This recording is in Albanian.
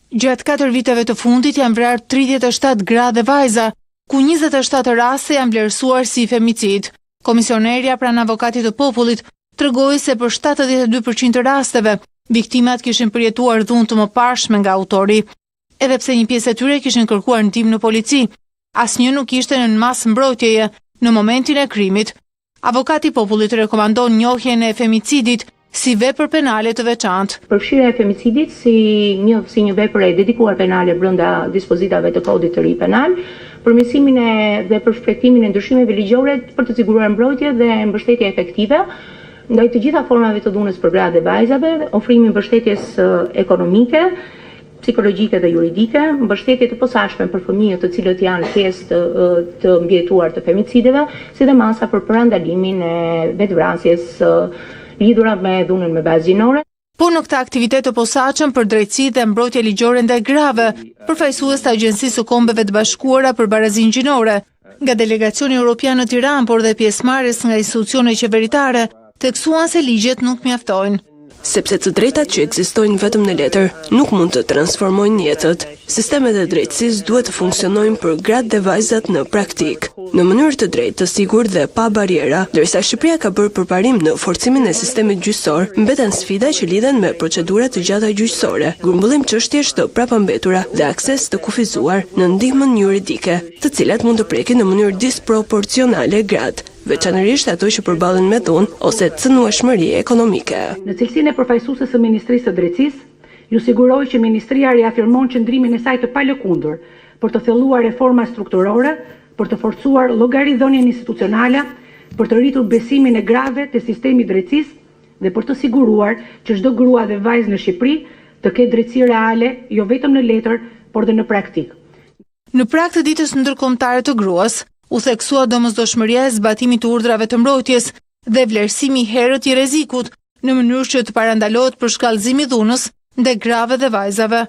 Gjatë 4 viteve të fundit janë vrarë 37 gra dhe vajza, ku 27 raste janë vlerësuar si femicid. Komisionerja pranë avokatit të popullit tregoi se për 72% të rasteve, viktimat kishin përjetuar dhunë të mëparshme nga autori. Edhe pse një pjesë e tyre kishin kërkuar ndihmë në polici, asnjë nuk ishte në mas mbrojtjeje në momentin e krimit. Avokati i popullit rekomandon njohjen e femicidit si vepër penale të veçantë. Përfshirja e femicidit si një vepër e dedikuar penale brenda dispozitave të kodit të ri penal, përmirësimin dhe përshpejtimin e ndryshimeve ligjore për të siguruar mbrojtje dhe mbështetje efektive ndaj të gjitha formave të dhunës për gratë dhe vajzave, ofrimi mbështetjes ekonomike, psikologjike dhe juridike, mbështetje të posaçme për fëmijët të cilët janë pjesë të mbijetuar të femicideve, si dhe masa për parandalimin e vetvrasjes lidhura me dhunën me bazë gjinore. Po në këtë aktivitet të posaçëm për drejtësi dhe mbrojtje ligjore ndaj grave, përfaqësues të Agjencisë së Kombeve të Bashkuara për Barazinë Gjinore, nga delegacioni evropian në Tiranë, por dhe pjesëmarrës nga institucione qeveritare, theksuan se ligjet nuk mjaftojnë. Sepse të drejtat që ekzistojnë vetëm në letër nuk mund të transformojnë jetët. Sistemet e drejtësisë duhet të funksionojnë për gratë dhe vajzat në praktik, në mënyrë të drejtë, të sigurt dhe pa bariera. Ndërsa Shqipëria ka bërë përparim në forcimin e sistemit gjyqësor, mbeten sfida që lidhen me procedura të gjata gjyqësore, grumbullim çështjesh të prapambetura dhe akses të kufizuar në ndihmën juridike, të cilat mund të prekin në mënyrë disproporcionale gratë, veçanërisht ato që përballen me dhunë ose cënueshmëri ekonomike. Në cilësinë e përfaqësuese së Ministrisë së Drejtësisë, ju siguroj që Ministria riafirmon qëndrimin e saj të palëkundur për të thelluar reforma strukturore, për të forcuar llogaridhënien institucionale, për të rritur besimin e grave te sistemi i drejtësisë dhe për të siguruar që çdo grua dhe vajzë në Shqipëri të ketë drejtësi reale, jo vetëm në letër, por dhe në praktik. Në prag të ditës ndërkombëtare të gruas, u theksua domosdoshmëria e zbatimit të urdhrave të mbrojtjes dhe vlerësimi i herët i rrezikut në mënyrë që të parandalohet përshkallëzimi i dhunës ndaj grave dhe vajzave.